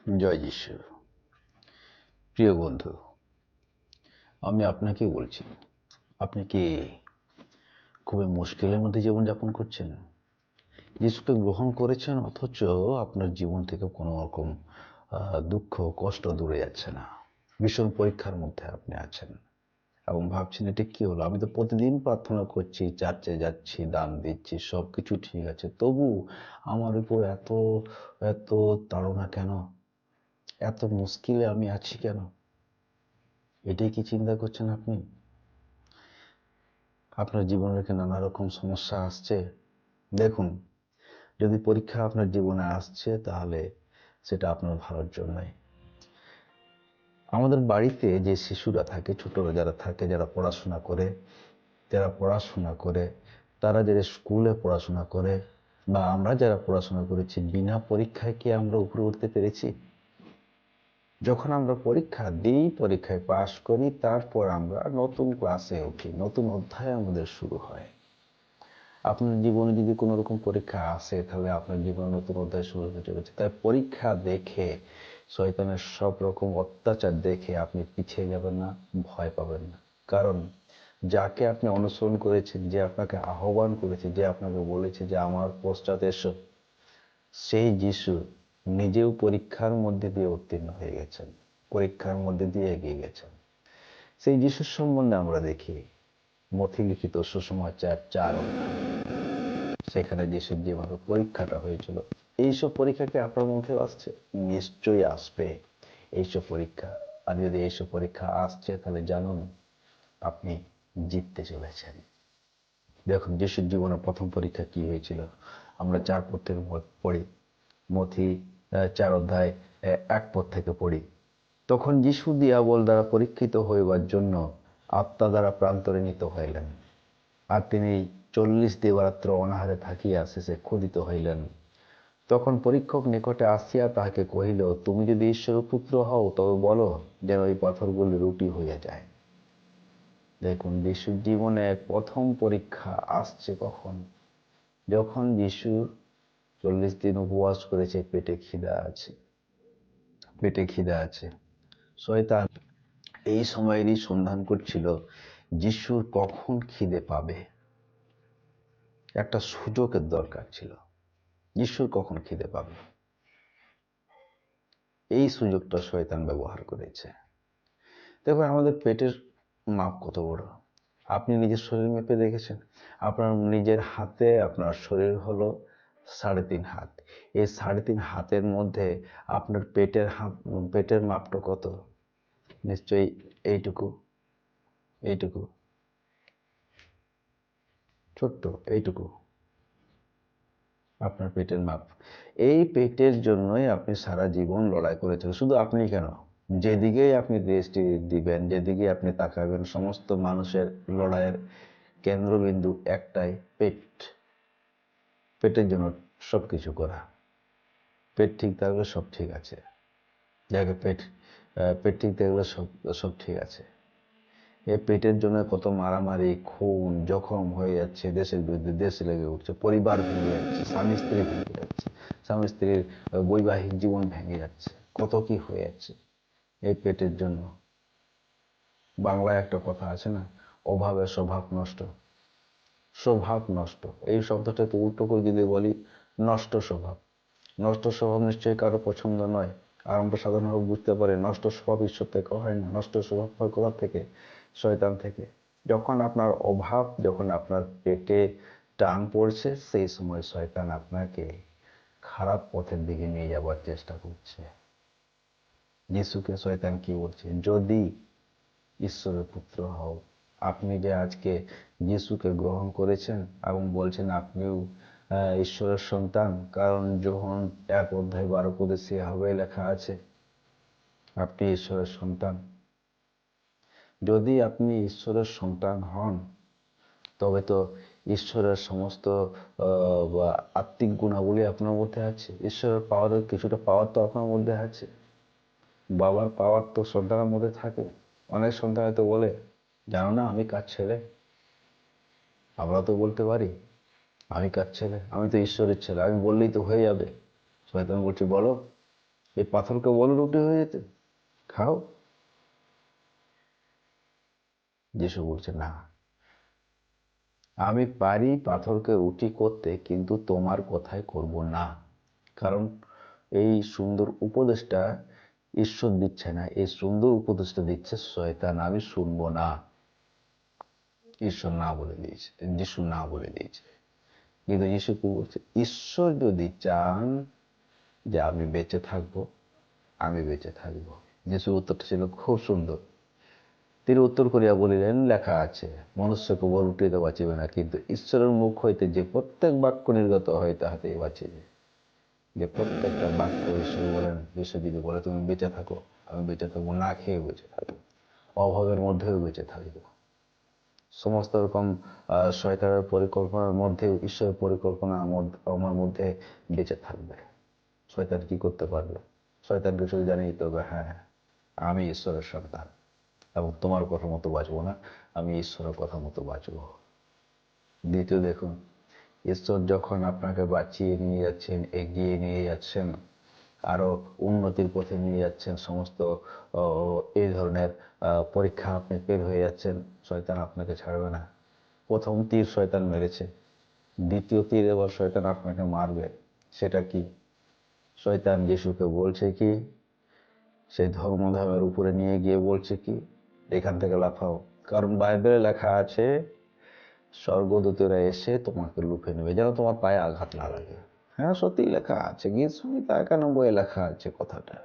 জয় যিশু। প্রিয় বন্ধু, আমি আপনাকে বলছি, আপনি কি খুবই মুশকিলের মধ্যে জীবনযাপন করছেন? যিশুকে গ্রহণ করেছেন, অথচ আপনার জীবন থেকে কোনো রকম দুঃখ কষ্ট দূরে যাচ্ছে না। ভীষণ পরীক্ষার মধ্যে আপনি আছেন এবং ভাবছেন এটা কি হলো। আমি তো প্রতিদিন প্রার্থনা করছি, চার্চে যাচ্ছি, দান দিচ্ছি, সব কিছু ঠিক আছে, তবু আমার উপর এত এত তাড়না কেন? এত মুশকিলে আমি আছি কেন? এটাই কি চিন্তা করছেন আপনি? আপনার জীবনের কি নানা রকম সমস্যা আসছে? দেখুন, যদি পরীক্ষা আপনার জীবনে আসছে, তাহলে সেটা আপনার ভালোর জন্যই। আমাদের বাড়িতে যে শিশুরা থাকে, ছোটরা যারা থাকে, যারা পড়াশোনা করে, তারা যারা স্কুলে পড়াশোনা করে, বা আমরা যারা পড়াশোনা করেছি, বিনা পরীক্ষায় কি আমরা উপরে উঠতে পেরেছি? যখন আমরা পরীক্ষা দিই, পরীক্ষায় পাশ করি, তারপর আমরা নতুন ক্লাসে উঠি, নতুন অধ্যায় আমাদের শুরু হয়। আপনার জীবনে যদি কোনো রকম পরীক্ষা আসে, তাহলে আপনার জীবনে নতুন অধ্যায় শুরু হতে চলেছে। তাই পরীক্ষা দেখে, শয়তানের সব রকম অত্যাচার দেখে আপনি পিছিয়ে যাবেন না, ভয় পাবেন না। কারণ যাকে আপনি অনুসরণ করেছেন, যে আপনাকে আহ্বান করেছে, যে আপনাকে বলেছে যে আমার পশ্চাৎ এসো, সেই যিশু নিজেও পরীক্ষার মধ্যে দিয়ে উত্তীর্ণ হয়ে গেছেন, পরীক্ষার মধ্যে দিয়ে এগিয়ে গেছেন। সেই যিশুর সম্বন্ধে আমরা দেখি মথি লিখিত সুসমাচার 4, সেখানে যিশুর যেভাবে পরীক্ষাটা হয়েছিল। এইসব পরীক্ষা কি আপনার মধ্যেও আসছে? নিশ্চয়ই আসবে এইসব পরীক্ষা। আর যদি এইসব পরীক্ষা আসছে, তাহলে জানুন আপনি জিততে চলেছেন। দেখুন, যিশুর জীবনের প্রথম পরীক্ষা কি হয়েছিল আমরা 4 পদ থেকে পড়ি। মথি 4 অধ্যায় 1 পদ থেকে পড়ি। তখন যিশু দিয়াবল দ্বারা পরীক্ষিত হইবার জন্য আত্মা দ্বারা প্রান্তরে নিত হইলেন। আর তিনি 40 দিবারাত্র অনাহারে থাকিয়া শেষে ক্ষুধিত হইলেন। তখন পরীক্ষক নিকটে আসিয়া তাহাকে কহিল, তুমি যদি ঈশ্বরের পুত্র হও, তবে বলো যেন এই পাথরগুলি রুটি হইয়া যায়। দেখুন, যিশুর জীবনে প্রথম পরীক্ষা আসছে কখন? যখন যিশু 40 দিন উপবাস করেছে, পেটে খিদা আছে। শয়তান এই সময়েরই সন্ধান করছিল যিশুর কখন খিদে পাবে। একটা সুযোগের দরকার ছিল, যিশুর কখন খিদে পাবে। এই সুযোগটা শয়তান ব্যবহার করেছে। দেখুন, আমাদের পেটের মাপ কত বড়, আপনি নিজের শরীর মেপে দেখেছেন? আপনার নিজের হাতে আপনার শরীর হলো 3.5 হাত। এই 3.5 হাতের মধ্যে আপনার পেটের মাপটা কত? নিশ্চয়ই এইটুকু, এইটুকু ছোট্ট, এইটুকু আপনার পেটের মাপ। এই পেটের জন্যই আপনি সারা জীবন লড়াই করেছেন। শুধু আপনি কেন, যেদিকেই আপনি দৃষ্টি দিবেন, যেদিকে আপনি তাকাবেন, সমস্ত মানুষের লড়াইয়ের কেন্দ্রবিন্দু একটাই, পেটের জন্য সবকিছু করা। পেট ঠিক থাকলে সব ঠিক আছে। যাকে পেট ঠিক থাকলে সব ঠিক আছে। এই পেটের জন্য কত মারামারি, খুন, জখম হয়ে যাচ্ছে, দেশের বিরুদ্ধে দেশ লেগে উঠছে, পরিবার ভেঙে যাচ্ছে, স্বামী স্ত্রী ভেঙে যাচ্ছে, স্বামী স্ত্রীর বৈবাহিক জীবন ভেঙে যাচ্ছে, কত কি হয়ে যাচ্ছে এই পেটের জন্য। বাংলায় একটা কথা আছে না, অভাবে স্বভাব নষ্ট। স্বভাব নষ্ট, এই শব্দটাকে উল্টো করে যদি বলি, নষ্ট স্বভাব। নষ্ট স্বভাব নিশ্চয়ই কারো পছন্দ নয়। আর আমরা সাধারণভাবে বুঝতে পারি নষ্ট স্বভাব ঈশ্বর থেকে হয় না, নষ্ট স্বভাব হয় কোথা থেকে? শয়তান থেকে। যখন আপনার অভাব, যখন আপনার পেটে টান পড়ছে, সেই সময় শয়তান আপনাকে খারাপ পথের দিকে নিয়ে যাবার চেষ্টা করছে। যিশুকে শয়তান কি বলছে? যদি ঈশ্বরের পুত্র হও। আপনি যে আজকে যিশুকে গ্রহণ করেছেন এবং বলছেন আপনিও ঈশ্বরের সন্তান, কারণ যোহন 1 অধ্যায় 12 পদে সেভাবে লেখা আছে আপনি ঈশ্বরের সন্তান। যদি আপনি ঈশ্বরের সন্তান হন, তবে তো ঈশ্বরের সমস্ত আত্মিক গুণাবলী আপনার মধ্যে আছে। ঈশ্বরের পাওয়ারের কিছুটা পাওয়ার তো আপনার মধ্যে আছে। বাবার পাওয়ার তো সন্তানের মধ্যে থাকে। অনেক সন্তান তো বলে, জানো না আমি কার ছেলে? আমরা তো বলতে পারি আমি কার ছেলে, আমি তো ঈশ্বরের ছেলে, আমি বললেই তো হয়ে যাবে। শয়তান বলছে বলো, এই পাথরকে বলো রুটি হয়ে যেতে, খাও। যিশু বলছে না, আমি পারি পাথরকে রুটি করতে, কিন্তু তোমার কথাই করব না। কারণ এই সুন্দর উপদেশটা ঈশ্বর দিচ্ছে না, এই সুন্দর উপদেশটা দিচ্ছে শয়তান। আমি শুনবো না। ঈশ্বর না বলে দিয়েছে, যিশু না বলে দিয়েছে। কিন্তু যিশু কি বলছে? ঈশ্বর যদি চান যে আমি বেঁচে থাকবো, আমি বেঁচে থাকবো। যিশুর উত্তরটা ছিল খুব সুন্দর। তিনি উত্তর করিয়া বলিলেন, লেখা আছে, মনুষ্য কেবল রুটিতে বাঁচিবে না, কিন্তু ঈশ্বরের মুখ হইতে যে প্রত্যেক বাক্য নির্গত হয় তাহাতেই বাঁচিবে। যে প্রত্যেকটা বাক্য ঈশ্বর বলেন, ঈশ্বর যদি বলে তুমি বেঁচে থাকো, আমি বেঁচে থাকবো, না খেয়ে বেঁচে থাকবো, অভাবের মধ্যেও বেঁচে থাকবো। সমস্ত রকম শয়তানের পরিকল্পনার মধ্যেও ঈশ্বরের পরিকল্পনা আমার মধ্যে বেঁচে থাকবে। শয়তান কি করতে পারবে? শয়তানকে শুধু জানিয়ে দিতে হবে, হ্যাঁ আমি ঈশ্বরের সন্তান, এবং তোমার কথা মতো বাঁচবো না, আমি ঈশ্বরের কথা মতো বাঁচবো। দ্বিতীয় দেখুন, ঈশ্বর যখন আপনাকে বাঁচিয়ে নিয়ে যাচ্ছেন, এগিয়ে নিয়ে যাচ্ছেন, আরো উন্নতির পথে নিয়ে যাচ্ছেন, সমস্ত এই ধরনের পরীক্ষা আপনি পের হয়ে যাচ্ছেন, শয়তান আপনাকে ছাড়বে না। প্রথম তীর শয়তান মেরেছে, দ্বিতীয় তীর এবার শয়তান আপনাকে মারবে। সেটা কি? শয়তান যিশুকে বলছে কি, সেই ধর্মধামের উপরে নিয়ে গিয়ে বলছে কি, এখান থেকে লাফাও। কারণ বাইবেলে লেখা আছে, স্বর্গদূতেরা এসে তোমাকে লুফে নেবে, যেন তোমার পায়ে আঘাত না লাগে। হ্যাঁ, সত্যি লেখা আছে, গীত সংহিতা 91 লেখা আছে কথাটা,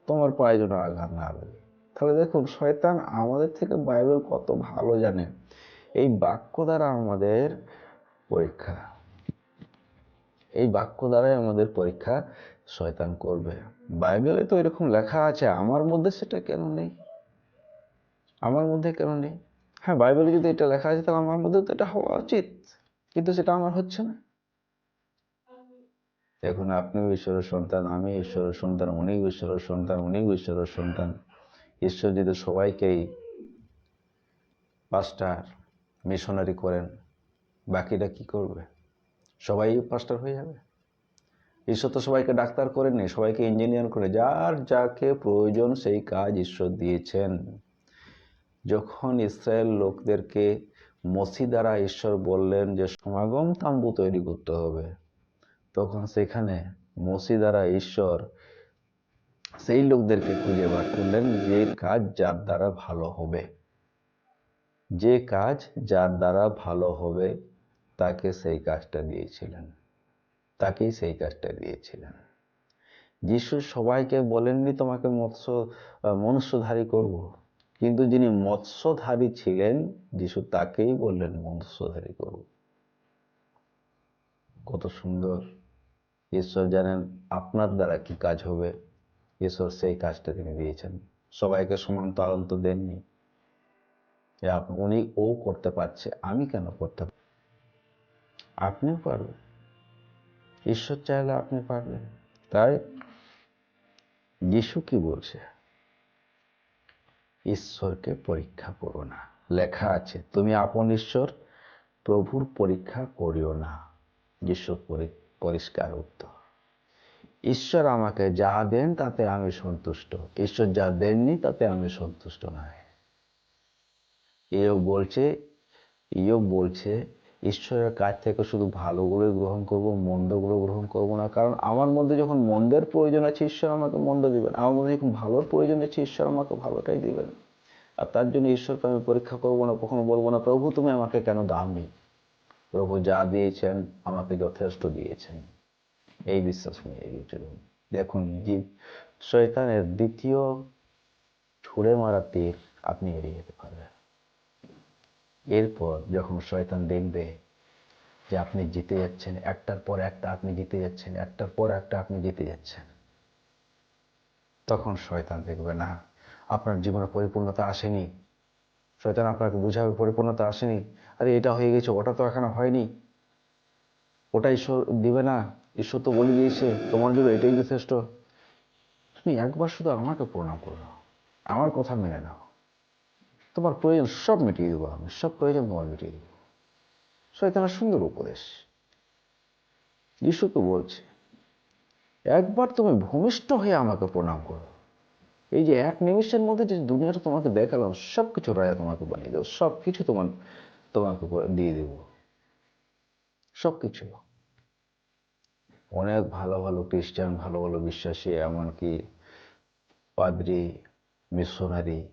তোমার পায়ে যেন আঘাত না লাগে। তাহলে দেখুন, শয়তান আমাদের থেকে বাইবেল কত ভালো জানে। এই বাক্য দ্বারা আমাদের পরীক্ষা, এই বাক্য দ্বারাই আমাদের পরীক্ষা শয়তান করবে। বাইবেলে তো এরকম লেখা আছে, আমার মধ্যে সেটা কেন নেই? আমার মধ্যে কেন নেই? হ্যাঁ, বাইবেলে যদি এটা লেখা আছে, তাহলে আমার মধ্যেও তো এটা হওয়া উচিত, কিন্তু সেটা আমার হচ্ছে না। দেখুন, আপনিও ঈশ্বরের সন্তান, আমি ঈশ্বরের সন্তান, উনি ঈশ্বরের সন্তান, উনি ঈশ্বরের সন্তান। ঈশ্বর যদি সবাইকেই পাস্টার, মিশনারি করেন, বাকিরা কি করবে? সবাই পাস্টার হয়ে যাবে? ঈশ্বর তো সবাইকে ডাক্তার করেননি, সবাইকে ইঞ্জিনিয়ার করে, যার যাকে প্রয়োজন সেই কাজ ঈশ্বর দিয়েছেন। যখন ইসরায়েল লোকদেরকে মসি দ্বারা ঈশ্বর বললেন যে সমাগম তাম্বু তৈরি করতে হবে, তখন সেখানে মসি দ্বারা ঈশ্বর সেই লোকদেরকে খুঁজে বার করলেন যে কাজ যার দ্বারা ভালো হবে, যে কাজ যার দ্বারা ভালো হবে তাকে সেই কাজটা দিয়েছিলেন, তাকেই সেই কাজটা দিয়েছিলেন। যিশু সবাইকে বলেননি তোমাকে মনুষ্যধারী করব, কিন্তু যিনি মৎস্যধারী ছিলেন যিশু তাকেই বললেন মনুষ্যধারী করব। কত সুন্দর! ঈশ্বর জানেন আপনার দ্বারা কি কাজ হবে, ঈশ্বর সেই কাজটা তিনি দিয়েছেন। সবাইকে সমান তালন্ত দেননি। উনি ও করতে পারছে, আমি কেন করতে পারব? আপনিও পারবেন, ঈশ্বর চাইলে আপনি পারবেন। তাই যিশু কি বলছে? ঈশ্বরকে পরীক্ষা করো না। লেখা আছে, তুমি আপন ঈশ্বর প্রভুর পরীক্ষা করিও না। যিশুর পরিষ্কার উত্তর। ঈশ্বর আমাকে যা দেন তাতে আমি সন্তুষ্ট, ঈশ্বর যা দেননি তাতে আমি সন্তুষ্ট নয়। ইয়োব বলছে ঈশ্বরের কাছ থেকে শুধু ভালোগুলো গ্রহণ করব, মন্দগুলো গ্রহণ করব না। কারণ আমার মধ্যে যখন মন্দের প্রয়োজন আছে, ঈশ্বর আমাকে মন্দ দিবেন। আমার মধ্যে যখন ভালোর প্রয়োজন আছে, ঈশ্বর আমাকে ভালোটাই দিবেন। আর তার জন্য ঈশ্বরকে আমি পরীক্ষা করবো না, কখনো বলবো না প্রভু তুমি আমাকে কেন দাওনি। প্রভু যা দিয়েছেন আমাকে যথেষ্ট দিয়েছেন, এই বিশ্বাস নিয়ে এগিয়ে চলুন। দেখুন, শয়তানের দ্বিতীয় ছুঁড়ে মারা তীর আপনি এড়িয়ে যেতে পারবেন। এরপর যখন শয়তান দেখবে যে আপনি জিতে যাচ্ছেন, একটার পর একটা আপনি জিতে যাচ্ছেন, একটার পর একটা আপনি জিতে যাচ্ছেন, তখন শয়তান দেখবে না আপনার জীবনে পরিপূর্ণতা আসেনি। শয়তান আপনাকে বুঝাবে পরিপূর্ণতা আসেনি, আরে এটা হয়ে গেছে, ওটা তো এখনো হয়নি, ওটা ঈশ্বর দিবে না, ঈশ্বর তো বলে দিয়েছে তোমার জন্য এটাই যথেষ্ট। তুমি একবার শুধু আমাকে প্রণাম করো, আমার কথা মেনে নাও, তোমার প্রয়োজন সব মিটিয়ে দেবো, আমি সব প্রয়োজন তোমার মিটিয়ে দেবো। শয়তানের সুন্দর উপদেশ। যিশু তো বলছে একবার তুমি ভূমিষ্ঠ হয়ে আমাকে প্রণাম করো। এই যে এক নিমিষের মধ্যে যে দুনিয়াটা তোমাকে দেখালাম, সব কিছু রায়া তোমাকে বানিয়ে দেবো, সব কিছু তোমাকে দিয়ে দেবো, সব কিছু। অনেক ভালো ভালো খ্রিস্টান, ভালো ভালো বিশ্বাসী, এমনকি পাদ্রী, মিশনারি,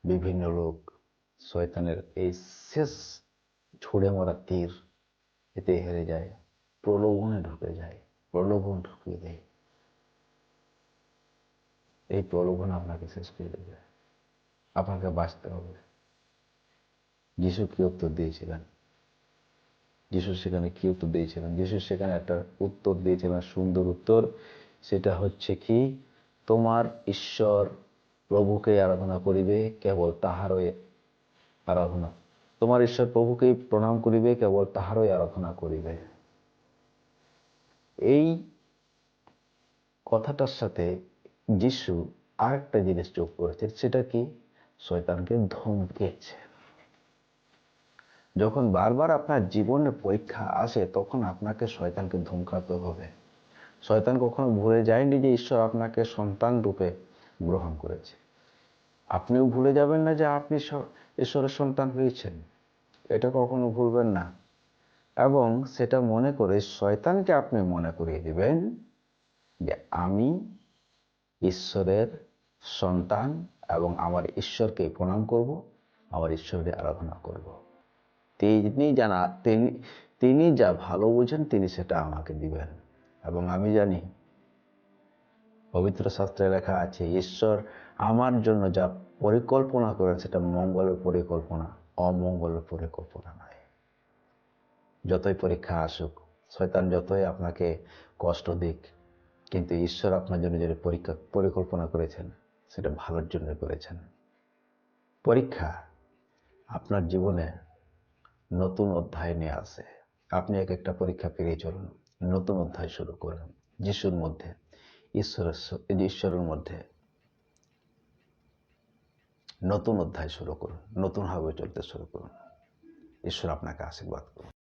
বিভিন্ন লোক শয়তানের এই শেষ ছুঁড়ে মারা তীর এতে হেরে যায়, প্রলোভনে ঢুকে যায়, প্রলোভন ঢুকিয়ে দেয়। এই প্রলোভন আপনাকে শেষ করে দেবে, আপনাকে বাঁচতে হবে। যিশু কি উত্তর দিয়েছিলেন? যিশু সেখানে কি উত্তর দিয়েছিলেন? যিশু সেখানে একটা উত্তর দিয়েছিলেন, সুন্দর উত্তর। সেটা হচ্ছে কি, তোমার ঈশ্বর প্রভুকে আরাধনা করিবে, কেবল তাহারই আরাধনা। তোমার ঈশ্বর প্রভুকেই প্রণাম করিবে, কেবল তাহারই আরাধনা করিবে। এই কথাটার সাথে যিশু আরেকটা জিনিস যোগ করেছে, সেটা কি? শয়তানকে ধমকেছে। যখন বারবার আপনার জীবনে পরীক্ষা আসে, তখন আপনাকে শয়তানকে ধমকাতে হবে। শয়তান কখনো ভুলে যায়নি যে ঈশ্বর আপনাকে সন্তান রূপে গ্রহণ করেছে। আপনিও ভুলে যাবেন না যে আপনি ঈশ্বরের সন্তান হয়েছেন, এটা কখনো ভুলবেন না। এবং সেটা মনে করে শয়তানকে আপনি মনে করিয়ে দিবেন যে আমি ঈশ্বরের সন্তান এবং আমার ঈশ্বরকে প্রণাম করব, আমার ঈশ্বরের আরাধনা করব। তিনি যা ভালো বুঝেন তিনি সেটা আমাকে দিবেন। এবং আমি জানি পবিত্র শাস্ত্রে লেখা আছে, ঈশ্বর আমার জন্য যা পরিকল্পনা করেন সেটা মঙ্গলের পরিকল্পনা, অমঙ্গলের পরিকল্পনা নয়। যতই পরীক্ষা আসুক, শয়তান যতই আপনাকে কষ্ট দিক, কিন্তু ঈশ্বর আপনার জন্য যে পরিকল্পনা করেছেন সেটা ভালোর জন্য করেছেন। পরীক্ষা আপনার জীবনে নতুন অধ্যায় নিয়ে আসে। আপনি এক একটা পরীক্ষা পেরিয়ে চলুন, নতুন অধ্যায় শুরু করুন যিশুর মধ্যে, ঈশ্বরের মধ্যে নতুন অধ্যায় শুরু করুন, নতুনভাবে চলতে শুরু করুন। ঈশ্বর আপনাকে আশীর্বাদ করুন।